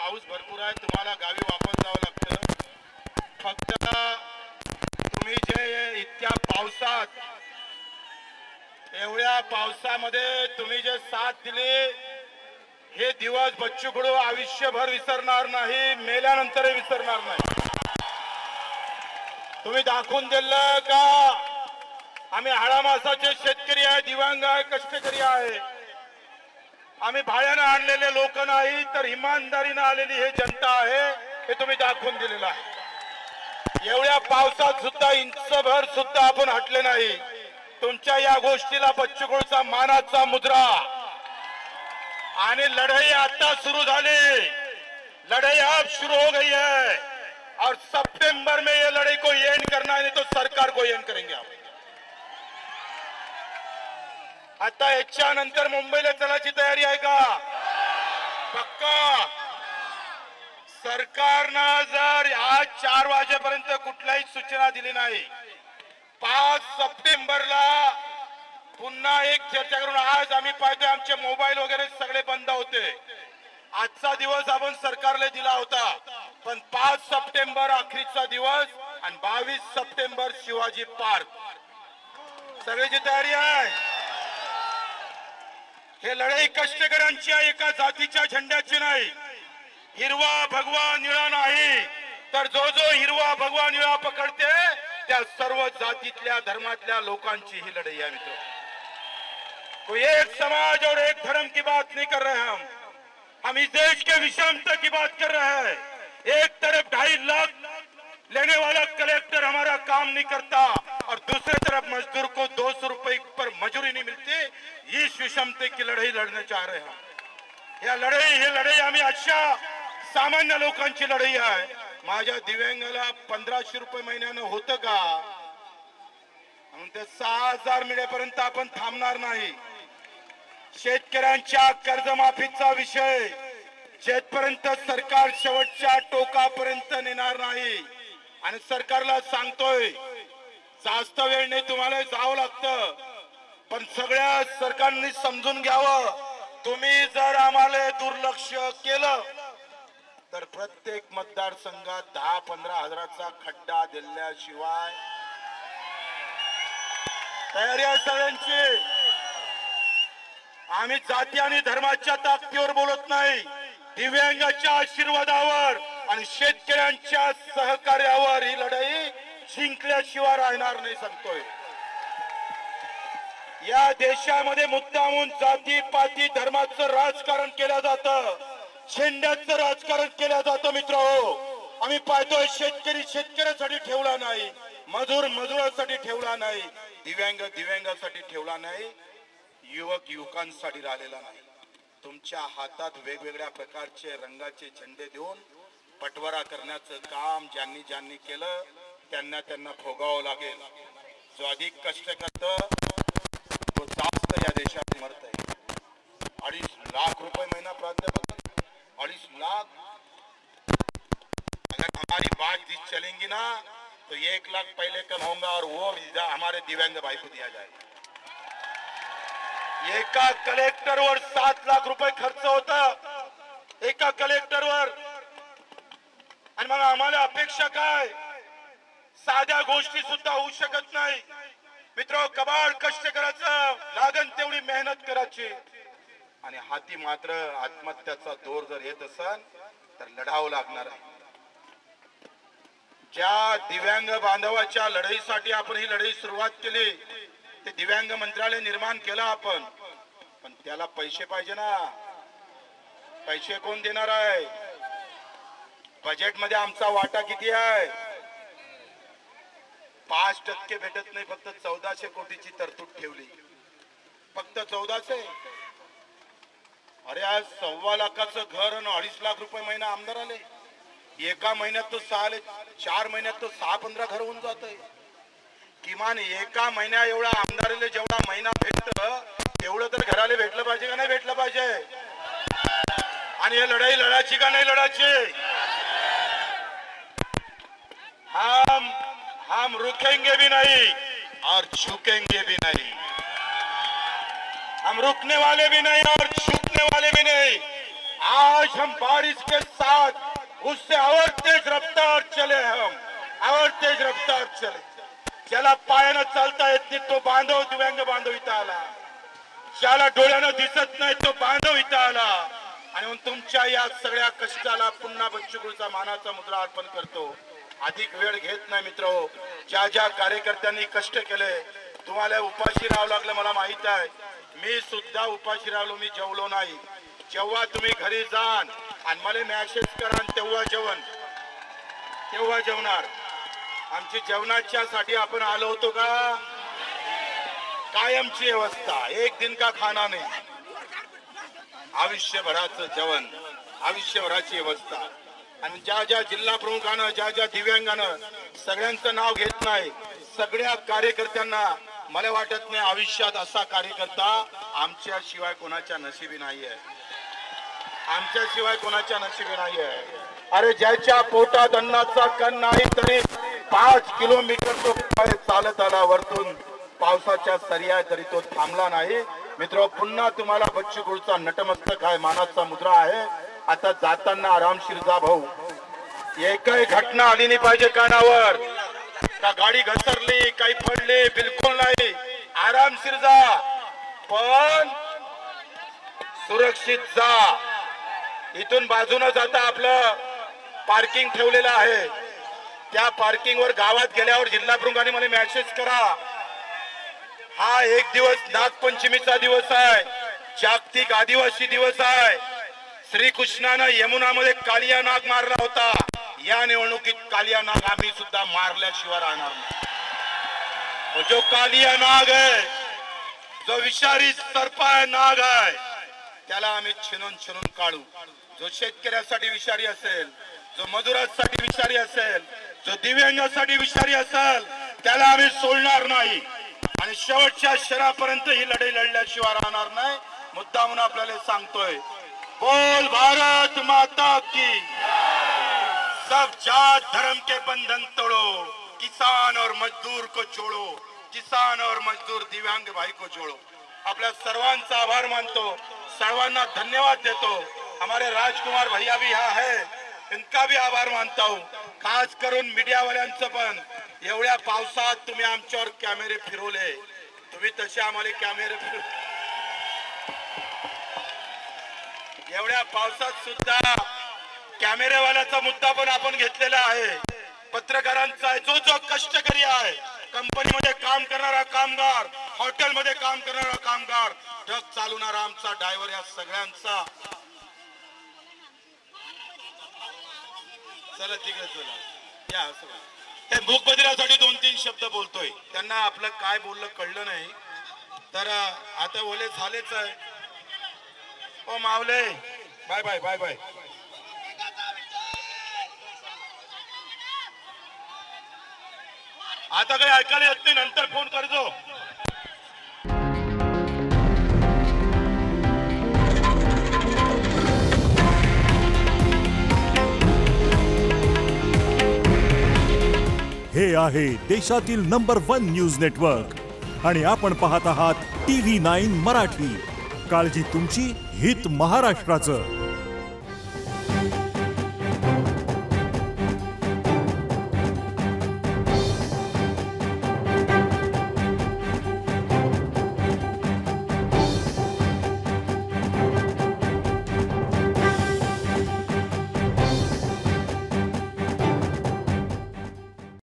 पाऊस भरपूर आहे, तुम्हाला गावी वापस जावं लागतं. फक्त तुम्ही जे इतक्या पावसात, एवढ्या पावसामध्ये तुम्ही जे साथ दिली, हे दिवस बच्चू कडू आयुष्यभर विसरणार नाही, मेल्यानंतरही विसरणार नाही. तुम्ही दाखवून दिलं का आम्ही हाडामासाचे शेतकरी आहे, दिव्यांग आहे, कष्टकरी आहे. आम्ही भाड्यानं आणलेले लोक नाही, तर इमानदारीनं आलेली हे जनता आहे, हे तुम्ही दाखवून दिलेलं आहे. एवढ्या पावसात सुद्धा इंचभर सुद्धा आपण हटले नाही. तुमच्या या गोष्टीला बच्चू कडूचा मानाचा मुद्रा. आणि लढाई आता शुरू झाली, लड़ाई अब शुरू हो गई है और सितंबर में ये लड़ाई को एंड करना है, नहीं तो सरकार को एंड करेंगे आप. आता याच्या नंतर मुंबईला चलायची तयारी आहे का? पक्का. सरकारनं जर आज 4 वाजेपर्यंत कुठलाही सूचना दिली नाही, 5 सप्टेंबरला पुन्हा एक चर्चा करून, आज आम्ही पाहतोय आमचे मोबाईल वगैरे सगळे बंद होते. आजचा दिवस आपण सरकारला दिला होता, पण 5 सप्टेंबर अखेरचा दिवस आणि 22 सप्टेंबर शिवाजी पार्क. सगळ्याची तयारी आहे. हे लढाई कष्टकऱ्यांची आहे, एका जातीच्या झेंड्याची नाही. हिरवा भगवा निळा नाही, तर जो जो हिरवा भगवा निळा पकडते त्या सर्व जातीतल्या धर्मातल्या लोकांची ही लढाई आहे मित्र. कोई एक समाज और एक धर्म की बात नहीं कर रहे हम इस देश के विषमता की बात कर रहे हैं. एक तरफ 2.5 लाख लेने वाला कलेक्टर हमारा काम नहीं करता और दूसरी तरफ मजदूर को 200 रुपए पर मजूरी नहीं मिलती. इस विषमते की लड़ाई लड़ना चाह रहे हैं. या लढाई ही लढाई आम्ही अशा सामान्य लोकांची लढाई आहे. माझ्या दिव्यांगाला 1500 रुपये महिन्यानं होतं का? म्हणून ते 6000 मिळेपर्यंत आपण थांबणार नाही. शेतकऱ्यांच्या कर्जमाफीचा विषय जेथपर्यंत सरकार शेवटच्या टोकापर्यंत नेणार नाही. आणि सरकारला सांगतोय, जास्त वेळ नाही, तुम्हाला जावं लागतं, पण सगळ्या सरकारने समजून घ्यावं. तुम्ही जर आम्हाला दुर्लक्ष केलं तर प्रत्येक मतदारसंघात 10-15 हजाराचा खड्डा दिल्याशिवाय तयारी आहे सगळ्यांची. आम्ही जाती आणि धर्माच्या ताकदीवर बोलत नाही, दिव्यांगाच्या आशीर्वादावर आणि शेतकऱ्यांच्या सहकार्यावर ही लढाई जिंकल्याशिवाय राहणार नाही सांगतोय. या देशामध्ये मुद्दामून जाती पाती धर्माचं राजकारण केलं जातं, झेंड्याचं राजकारण केलं जातं. मित्रहो, आम्ही पाहतोय शेतकरी शेतकऱ्यासाठी ठेवला नाही, मजूर मजुरासाठी ठेवला नाही, दिव्यांग दिव्यांगासाठी ठेवला नाही, युवक युवकांसाठी राहिलेला नाही. तुमच्या हातात वेगवेगळ्या प्रकारचे रंगाचे झेंडे देऊन पटवारा करण्याचं काम ज्यांनी ज्यांनी केलं त्यांना त्यांना भोगावं लागेल. जो अधिक कष्ट करतो तो जास्त या देशात मरत आहे. 2.5 लाख रुपए महीना प्राध्यापक, 2.5 लाख. अगर हमारी बात चलेंगी ना तो 1 लाख पहले कम होगा और वो हमारे दिव्यांग भाई को दिया जाएगा. एका कलेक्टरवर 7 लाख रुपए खर्च होता, एका कलेक्टरवर. आणि मग आम्हाला अपेक्षा काय? साध्या गोष्टी सुद्धा होऊ शकत नाही. मित्र, कबाड कष्ट करायचं, लागन तेवढी मेहनत करायची. आणि हाती मात्र आत्महत्याचा दोर जर येत असेल तर लढावं लागणार आहे. ज्या दिव्यांग बांधवाच्या लढाईसाठी आपण ही लढाई सुरुवात केली, ते दिव्यांग मंत्रालय निर्माण केलं आपण, पण त्याला पैसे पाहिजे ना. पैसे कोण देणार आहे? बजेट मध्ये आमचा वाटा किती आहे? 5% भेटत नाही, फक्त 1400 कोटीची तरतूद ठेवली, फक्त 1400. अरे आज 1.25 लाखाचं घर आणि 2.5 लाख रुपये महिना आमदार आले. एका महिन्यात तो 4 महिन्यात तो 6-15 घर होऊन जात आहे. किमान एका महिन्या एवढा आमदारीला जेवढा महिना भेटतं तेवढं तर घराला भेटलं पाहिजे का नाही भेटलं पाहिजे? आणि हे लढाई लढायची का नाही लढायची? हम रुकेंगे भी नहीं और झुकेंगे भी नहीं. हम रुकने वाले भी नहीं और झुकने वाले भी नहीं. आज हम बारिश के साथ उससे और तेज रफ्तार चले, हम और तेज रफ्तार चले. ज्याला पायानं चालता येत नाही तो बांधव, दिव्यांग बांधव इथं आला. ज्याला डोळ्यानं दिसत नाही तो बांधव इथं आला. आणि म्हणून तुमच्या या सगळ्या कष्टाला पुन्हा बच्चूकडूचा मानाचा मुद्रा अर्पण करतो. अधिक वेळ घेत नाही मित्र. ज्या ज्या कार्यकर्त्यांनी कष्ट केले, तुम्हाला उपाशी राहावं लागलं मला माहित आहे. मी सुद्धा उपाशी राहिलो, मी जेवलो नाही. जेव्हा तुम्ही घरी जाण आणि मला मॅसेज करा तेव्हा जेवणार. आमची जेवणाच्या साठी आपण आलो होतो का? कायमची व्यवस्था, एक दिन का खाना नाही, आयुष्यभराचं जेवण, आयुष्यभराची व्यवस्था. आणि ज्या ज्या जिल्हा प्रमुखानं, ज्या ज्या दिव्यांगानं, सगळ्यांचं नाव घेत नाही, सगळ्या कार्यकर्त्यांना मला वाटत नाही आयुष्यात असा कार्यकर्ता आमच्या शिवाय कोणाच्या नशिबी नाहीये, आमच्या शिवाय कोणाच्या नशिबी नाहीये. अरे ज्याच्या पोटात अन्नाचा कण नाही तरी 5 किलोमीटर तो चालत आला वरतून, पावसाच्या सरिया तरी तो थांबला नाही. मित्र, पुन्हा तुम्हाला बच्चू कडूचा नटमस्तक आहे, मानाचा मुद्रा आहे. आता जाताना आरामशीर जा भाऊ. एकही घटना आली नाही पाहिजे कानावर, का गाडी घसरली, काही पडले, बिलकुल नाही. आरामशीर जा, पण सुरक्षित जा. इथून बाजूने जाता आपलं पार्किंग ठेवलेलं आहे, त्या पार्किंग वर गावात गेल्यावर जिल्हा प्रमुखांनी मला मेसेज करा. हा एक दिवस नागपंचमीचा दिवस आहे, जागतिक आदिवासी दिवस आहे. श्रीकृष्णानं यमुनामध्ये कालिया नाग मारला होता. या निवडणुकीत कालिया नाग आम्ही सुद्धा मारल्याशिवाय राहणार नाही. जो कालिया नाग आहे, जो विषारी सर्पा नाग आहे, त्याला आम्ही छिनून काढू. जो शेतकऱ्यासाठी विषारी असेल, जो मजुरांसाठी विषारी असेल, जो दिव्यांगासाठी विषारी असेल, त्याला आम्ही सोडणार नाही. आणि शेवटच्या क्षणापर्यंत ही लढाई लढल्याशिवाय राहणार नाही. मुद्दा म्हणून आपल्याला सांगतोय, बोल भारत माता की, सब जात धर्म के बंधन तोड़ो, किसान और मजदूर को जोड़ो, किसान और मजदूर दिव्यांग भाई को जोड़ो. आपल्या सर्वांचा आभार मानतो, सर्वांना धन्यवाद देतो. हमारे राजकुमार भैया भी यहाँ है, इनका भी आभार मानता हूँ. खास करून मीडिया वाल्यांचं पण. एवढ्या पावसात तुम्ही आमच्यावर कॅमेरे फिरवले, तुम्ही तसे आम्हाला कॅमेरे एवढ्या पावसात सुद्धा कॅमेरेवाल्याचा मुद्दा पण आपण घेतलेला आहे. पत्रकारांचा जो कष्टकरी आहे, कंपनीमध्ये काम करणारा कामगार, हॉटेलमध्ये काम करणारा कामगार, ट्रक चालवणारा आमचा ड्रायव्हर, या सगळ्यांचा. चला तिकडे चला या. ते मूकबधिरासाठी 2-3 शब्द बोलतोय, त्यांना आपलं काय बोललं कळलं नाही, तर आता बोले झालेच आहे. ओ मावले, बाय बाय बाय बाय. आता काही ऐकायला येत नाही, नंतर फोन करतो. हे आहे देशातील नंबर 1 न्यूज नेटवर्क आणि आपण पाहत आहात TV9 मराठी. काळजी तुमची, हित महाराष्ट्राचं.